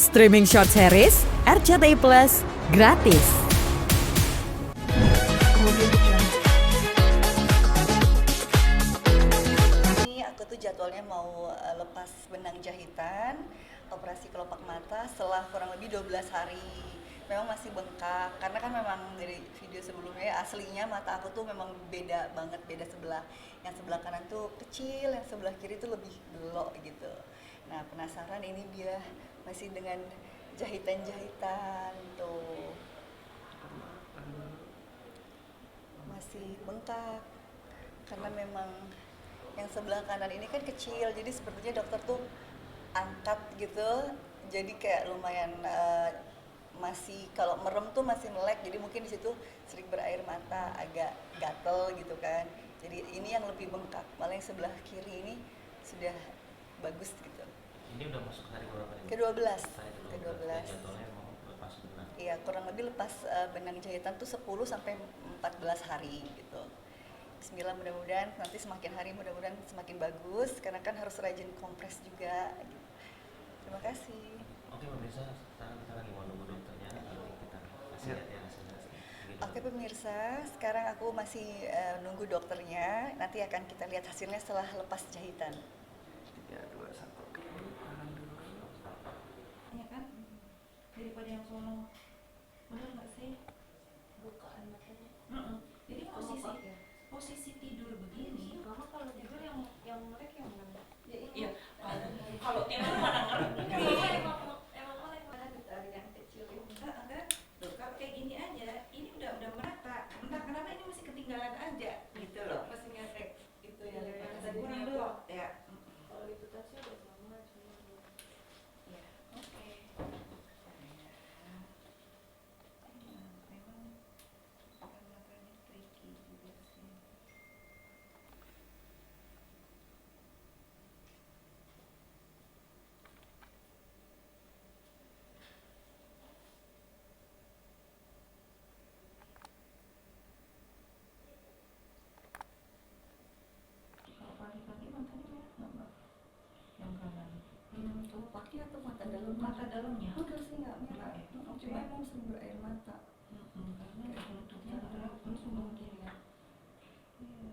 Streaming short series RCTI Plus gratis. Ini aku tuh jadwalnya mau lepas benang jahitan, operasi kelopak mata setelah kurang lebih 12 hari. Memang masih bengkak, karena kan memang dari video sebelumnya aslinya mata aku tuh memang beda banget, beda sebelah. Yang sebelah kanan tuh kecil, yang sebelah kiri tuh lebih belok gitu. Nah penasaran ini dia masih dengan jahitan-jahitan tuh. Masih bengkak, karena memang yang sebelah kanan ini kan kecil, jadi sepertinya dokter tuh angkat gitu, jadi kayak lumayan masih kalau merem tuh masih melek, jadi mungkin di situ sering berair mata, agak gatel gitu kan. Jadi ini yang lebih bengkak, malah yang sebelah kiri ini sudah bagus gitu. Ini udah masuk hari berapa ini? Ke-12. Hari Ke-12. Jadwalnya mau lepas benang. Iya, kurang lebih lepas benang jahitan tuh 10 sampai 14 hari gitu. Bismillah, mudah-mudahan nanti semakin hari mudah-mudahan semakin bagus, karena kan harus rajin kompres juga gitu. Terima kasih. Oke pemirsa, sekarang kita lagi mau nunggu dokternya, nanti kita kasih lihat ya hasilnya. Oke pemirsa, sekarang aku masih nunggu dokternya, nanti akan kita lihat hasilnya setelah lepas jahitan. 3, 2, 1. Tahan dulu. Ya kan? Daripada yang sono. Benar nggak sih? Bukaan matanya. Jadi posisi tidur begini. Mama kalau tidur yang melek yang mana? Iya. Kalau tidur mana ngerti? Emang melek mana dari yang kecil ini? Enggak. Tuh, kalau kayak gini aja, ini udah merata. Entah kenapa ini masih ketinggalan aja gitu loh. Masih ngefek gitu ya. Kurang dulu ya. Kalau itu tasnya udah sama cuma Ya, oke. Memang matanya tricky juga sih. Kalau pagi-pagi matanya merah nggak, Mbak? Yang kanan. Kamu pakai atau mata dalam? Mata dalamnya. Enggak sih, nggak merah. Enggak ya? Cuma emang sering berair mata. Karena bentuknya merah terus mungkin ya. Iya.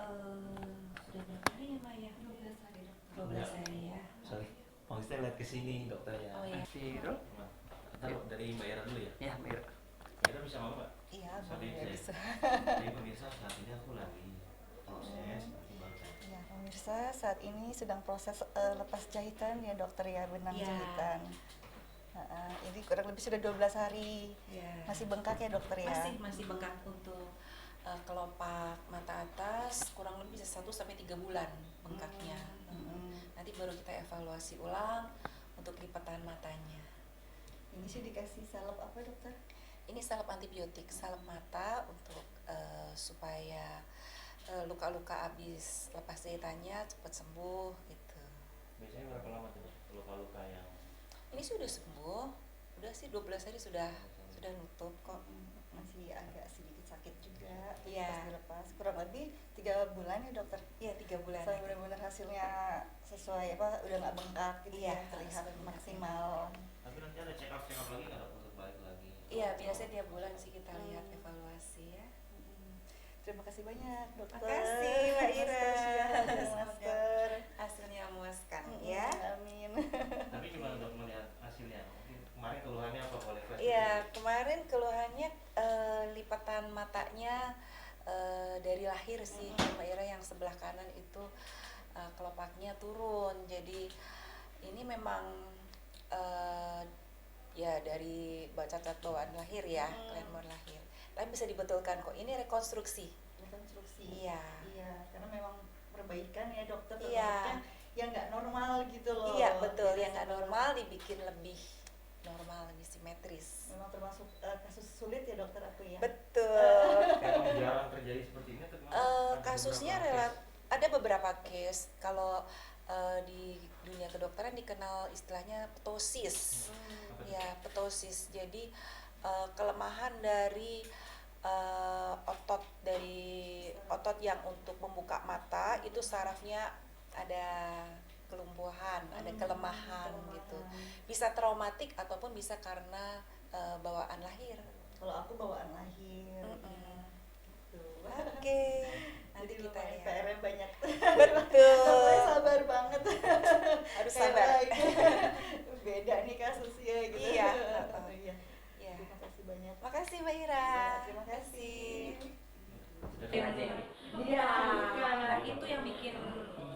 Sudah berapa hari ya Maya? 12 hari dokter. 12 hari ya. Sorry, Bang Stel lihat ke sini dokternya. Oh iya. Masih dulu? Ntar dari Mbak Ira dulu ya. Ya, Mir. Mbak Ira bisa ngomong Mbak? Iya, Sorry, boleh saya- bisa. Jadi pemirsa saat ini aku lagi proses perkembangan. Ya, pemirsa, saat ini sedang proses lepas jahitan ya dokter ya, benang Iya. jahitan. Ini kurang lebih sudah 12 hari. Ya. Masih bengkak ya dokter ya? Masih bengkak untuk kelopak mata atas kurang lebih 1 sampai 3 bulan bengkaknya. Nanti baru kita evaluasi ulang untuk lipatan matanya. Ini sih dikasih salep apa dokter? Ini salep antibiotik, salep mata untuk supaya luka-luka habis lepas jahitannya cepat sembuh gitu. Biasanya berapa lama tuh luka-luka yang Ini sih udah sembuh, udah sih 12 hari sudah nutup kok. Masih agak sedikit sakit juga. Iya. Pas dilepas kurang lebih 3 bulan ya dokter. Iya 3 bulan. Sampai benar-benar hasilnya sesuai apa, udah nggak bengkak gitu Iya, ya, terlihat sesuai bengkak. maksimal. tapi nanti ada check up lagi nggak dok untuk balik lagi? Iya biasanya tiap bulan sih kita lihat evaluasi ya. Terima kasih banyak dokter. Makasih, Mbak Ira. Master, master. Hasilnya memuaskan Mm, ya. Amin. Tapi gimana dok melihat hasilnya? Mungkin kemarin keluhannya apa, boleh flash? Iya, kemarin keluhannya lipatan matanya dari lahir sih Mbak Ira, yang sebelah kanan itu kelopaknya turun. Jadi ini memang ya dari cacat bawaan lahir ya, kelainan lahir. Tapi bisa dibetulkan kok. Ini rekonstruksi. Rekonstruksi. Iya. Iya, karena memang perbaikan ya dokter. Iya. Yang nggak normal gitu loh. Iya betul, Jadi yang nggak setelah- normal dibikin lebih normal, lebih simetris. Memang termasuk kasus sulit ya dokter aku ya. Betul. Emang jarang terjadi seperti ini atau gimana? Ada Kasusnya beberapa case. ada beberapa case. Kalau di dunia kedokteran dikenal istilahnya ptosis. Apa tuh? Ya, ptosis. Jadi kelemahan dari otot yang untuk membuka mata itu sarafnya ada kelumpuhan, ada kelemahan gitu. Bisa traumatik ataupun bisa karena bawaan lahir. Kalau aku bawaan lahir. Mm-mm. Gitu. Oke, nanti Jadi kita lumayan lihat. PR-nya banyak. Betul. Namanya sabar banget. Harus sabar. Beda nih kasusnya gitu. Iya. Iya. Ya. Terima kasih banyak. Makasih Mbak Ira. Ya, terima kasih. Sudah selesai. Iya. Nah, itu yang bikin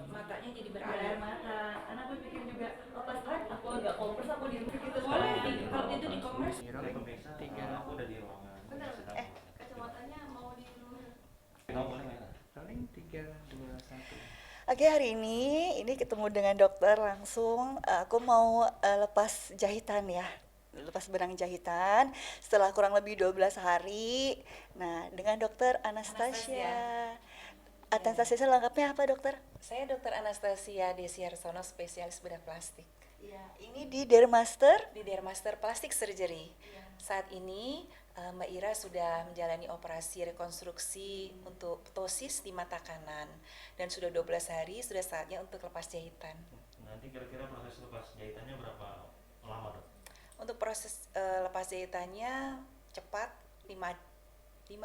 matanya jadi berair. mata. Anak gue pikir juga lepas lagi aku nggak kompres aku di rumah gitu. Boleh kalau itu di komers. Oke, pemirsa, aku udah di ruangan. Sedang- Kacamatanya mau di rumah. Kamu boleh nggak? Paling 3, 2, 1. Oke, hari ini ketemu dengan dokter langsung. Aku mau lepas jahitan ya, lepas benang jahitan setelah kurang lebih 12 hari. Nah, dengan dokter Anastasia. Anastasia lengkapnya apa dokter? Saya Dr. Anastasia Desiarsono, spesialis bedah plastik Iya, ini di Dermaster. di Dermaster Plastic Surgery. Saat ini Mbak Ira sudah menjalani operasi rekonstruksi untuk ptosis di mata kanan dan sudah 12 hari, sudah saatnya untuk lepas jahitan. Nanti kira-kira proses lepas jahitannya berapa lama dok? Untuk proses lepas jahitannya cepat, 5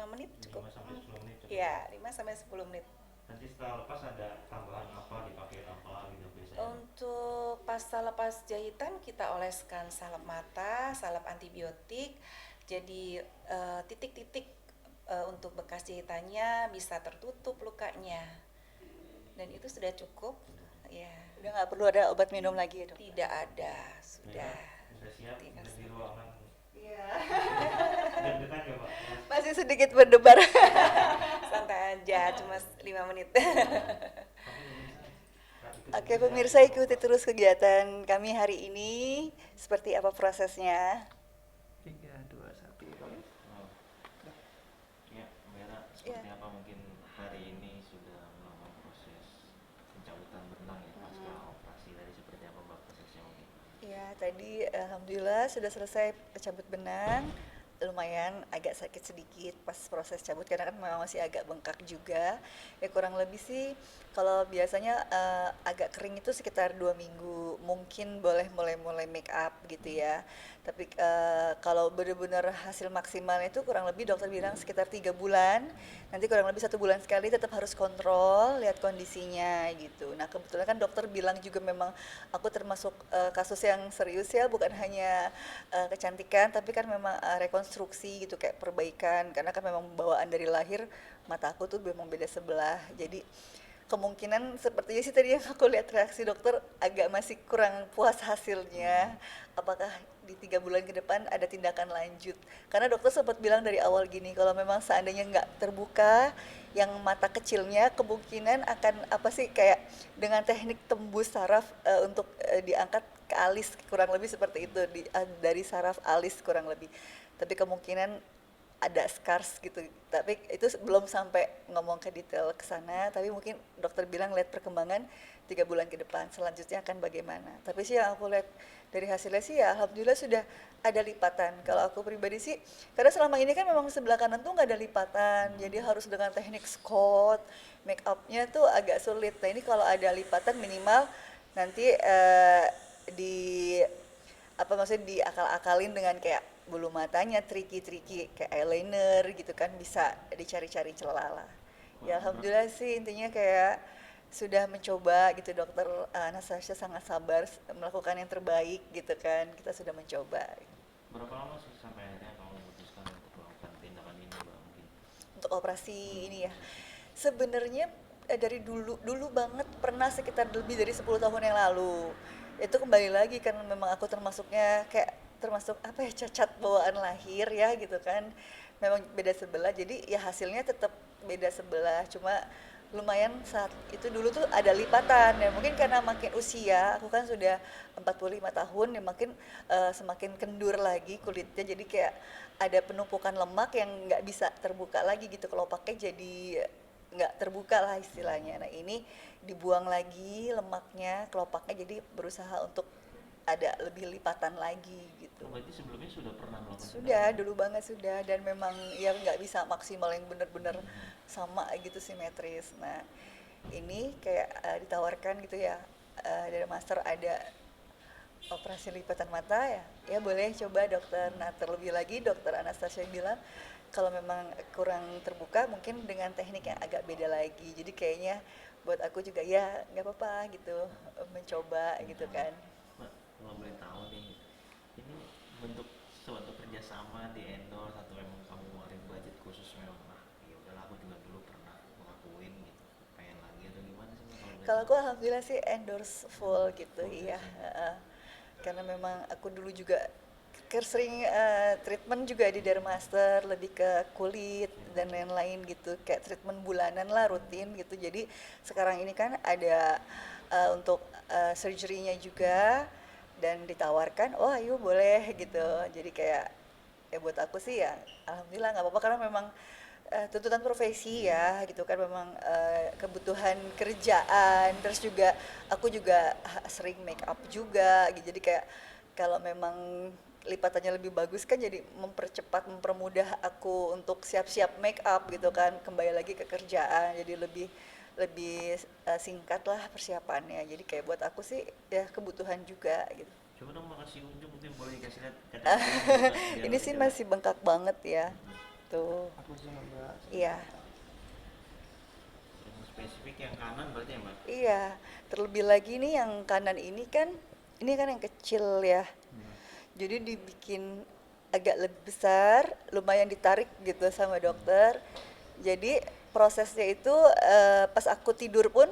menit 5 cukup. sampai 10 menit cukup. Ya, 5 sampai 10 menit. Nanti setelah lepas ada tambahan apa, dipakai apa gitu biasanya? Untuk pasca lepas jahitan kita oleskan salep mata, salep antibiotik. Jadi titik-titik untuk bekas jahitannya bisa tertutup lukanya. Dan itu sudah cukup. Ya, Udah nggak perlu ada obat minum lagi ya dok? tidak ada, sudah. Sudah siap, Tidak udah di ruangan. Iya. Deg-degan ya Pak? Masih sedikit berdebar. Santai aja, cuma 5 menit. Oke pemirsa, ikuti terus kegiatan kami hari ini. Seperti apa prosesnya? 3, 2, 1. Boleh? Ya, Mbak Era, seperti apa mungkin hari ini sudah melakukan proses pencabutan benang ya pasca operasi, tadi seperti apa Mbak prosesnya mungkin? Ya, tadi alhamdulillah sudah selesai cabut benang. lumayan agak sakit sedikit pas proses cabut karena kan memang masih agak bengkak juga. Ya kurang lebih sih kalau biasanya agak kering itu sekitar 2 minggu mungkin boleh mulai make up gitu ya. Tapi kalau benar-benar hasil maksimalnya itu kurang lebih dokter bilang sekitar 3 bulan. Nanti kurang lebih 1 bulan sekali tetap harus kontrol, lihat kondisinya gitu. Nah kebetulan kan dokter bilang juga memang aku termasuk kasus yang serius ya, bukan hanya kecantikan, tapi kan memang rekonstruksi gitu kayak perbaikan. Karena kan memang bawaan dari lahir mata aku tuh memang beda sebelah. Jadi kemungkinan sepertinya sih tadi yang aku lihat reaksi dokter agak masih kurang puas hasilnya. Apakah di 3 bulan ke depan ada tindakan lanjut? Karena dokter sempat bilang dari awal gini, kalau memang seandainya nggak terbuka, yang mata kecilnya kemungkinan akan apa sih kayak dengan teknik tembus saraf untuk diangkat ke alis kurang lebih seperti itu dari saraf alis kurang lebih. Tapi kemungkinan ada scars gitu, tapi itu belum sampai ngomong ke detail ke sana, tapi mungkin dokter bilang lihat perkembangan 3 bulan ke depan selanjutnya akan bagaimana. Tapi sih yang aku lihat dari hasilnya sih ya alhamdulillah sudah ada lipatan. Kalau aku pribadi sih karena selama ini kan memang sebelah kanan tuh nggak ada lipatan, jadi harus dengan teknik Scott, make upnya tuh agak sulit. Nah ini kalau ada lipatan minimal nanti di apa maksudnya diakal-akalin dengan kayak bulu matanya tricky kayak eyeliner gitu kan, bisa dicari-cari celah lah. Ya alhamdulillah sih intinya kayak sudah mencoba gitu, dokter Anastasia sangat sabar melakukan yang terbaik gitu kan, kita sudah mencoba. Berapa lama sih sampai akhirnya kamu memutuskan untuk melakukan tindakan ini, Mbak, mungkin? Untuk operasi ini ya sebenarnya dari dulu banget pernah sekitar lebih dari 10 tahun yang lalu. Itu kembali lagi kan memang aku termasuknya kayak termasuk apa ya, cacat bawaan lahir ya gitu kan, memang beda sebelah, jadi ya hasilnya tetap beda sebelah, cuma lumayan saat itu dulu tuh ada lipatan ya, mungkin karena makin usia aku kan sudah 45 tahun ya, makin semakin kendur lagi kulitnya, jadi kayak ada penumpukan lemak yang nggak bisa terbuka lagi gitu, kalau pakai jadi nggak terbuka lah istilahnya. Nah ini dibuang lagi lemaknya, kelopaknya, jadi berusaha untuk ada lebih lipatan lagi gitu. Oh, berarti sebelumnya sudah pernah melakukan Sudah, dulu banget sudah, dan memang ya nggak bisa maksimal yang benar-benar sama gitu simetris. Nah ini kayak ditawarkan gitu ya, dari master ada operasi lipatan mata ya, ya boleh coba dokter. Nah terlebih lagi dokter Anastasia bilang kalau memang kurang terbuka mungkin dengan teknik yang agak beda lagi. Jadi kayaknya buat aku juga ya nggak apa-apa gitu mencoba gitu kan. Mbak, kalau boleh tahu nih, ini bentuk suatu kerjasama di endorse atau emang kamu ngeluarin budget khusus memang ya udahlah aku juga dulu pernah ngelakuin gitu, pengen lagi atau gimana sih, Mbak, Kalau aku alhamdulillah sih endorse full gitu, iya. Karena memang aku dulu juga sering treatment juga di Dermaster, lebih ke kulit dan lain-lain gitu, kayak treatment bulanan lah rutin gitu. Jadi sekarang ini kan ada untuk surgery-nya juga dan ditawarkan, oh ayo boleh gitu. Jadi kayak ya buat aku sih ya alhamdulillah nggak apa-apa, karena memang tuntutan profesi ya gitu kan, memang kebutuhan kerjaan, terus juga aku juga sering make up juga gitu, jadi kayak kalau memang lipatannya lebih bagus kan jadi mempermudah aku untuk siap-siap make up gitu kan, kembali lagi ke kerjaan, jadi lebih singkat lah persiapannya. Jadi kayak buat aku sih ya kebutuhan juga gitu. coba dong makasih unjuk, mungkin boleh dikasih lihat Ini sih masih bengkak banget ya tuh. Aku sama Mbak. Iya. yang spesifik yang kanan berarti ya, Mbak? Iya, terlebih lagi nih yang kanan ini kan yang kecil ya. Jadi dibikin agak lebih besar, lumayan ditarik gitu sama dokter. Jadi prosesnya itu pas aku tidur pun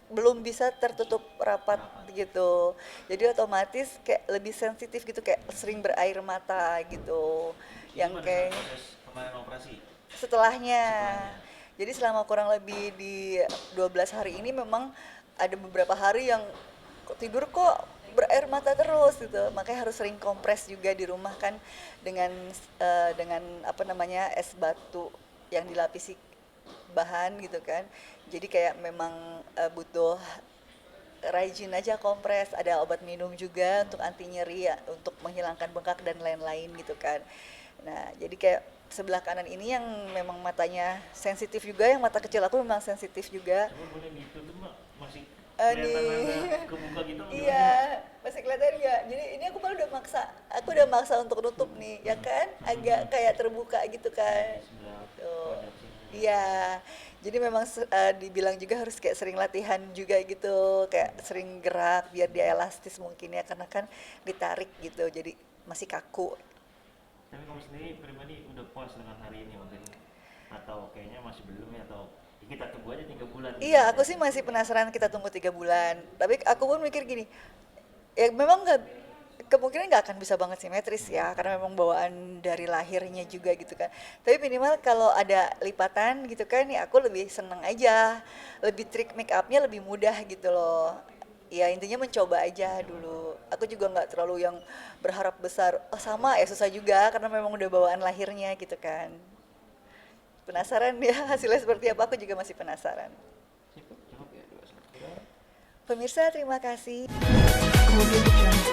belum bisa tertutup rapat gitu. Jadi otomatis kayak lebih sensitif gitu, kayak sering berair mata gitu. Ini Yang pada kayak saat proses kemarin operasi. setelahnya. Jadi selama kurang lebih di 12 hari ini memang ada beberapa hari yang tidur kok berair mata terus gitu. Makanya harus sering kompres juga di rumah kan dengan apa namanya es batu yang dilapisi bahan gitu kan. Jadi kayak memang butuh rajin aja kompres, ada obat minum juga untuk anti nyeri ya, untuk menghilangkan bengkak dan lain-lain gitu kan. Nah, jadi kayak sebelah kanan ini yang memang matanya sensitif juga, yang mata kecil aku memang sensitif juga. Coba boleh ditutup mbak, masih Nih. kelihatan ada kebuka gitu apa gimana? Iya, masih kelihatan nggak? Jadi ini aku udah maksa untuk nutup nih, ya kan? Agak kayak terbuka gitu kan. Sebelah Tuh. pada sini. Iya, jadi memang dibilang juga harus kayak sering latihan juga gitu, kayak sering gerak biar dia elastis mungkin ya, karena kan ditarik gitu, jadi masih kaku. Tapi kamu sendiri pribadi udah puas dengan hari ini mungkin? Atau kayaknya masih belum ya, atau ya kita tunggu aja 3 bulan? Iya, aku sih masih penasaran, kita tunggu 3 bulan. Tapi aku pun mikir gini, ya memang kemungkinan nggak akan bisa banget simetris ya, karena memang bawaan dari lahirnya juga gitu kan. Tapi minimal kalau ada lipatan gitu kan, ya aku lebih seneng aja, lebih trik make upnya lebih mudah gitu loh. Ya intinya mencoba aja dulu. Aku juga nggak terlalu yang berharap besar. Oh sama ya, susah juga karena memang udah bawaan lahirnya gitu kan. Penasaran ya hasilnya seperti apa, aku juga masih penasaran. Cukup ya 2 1. Pemirsa terima kasih. Audio Jungle.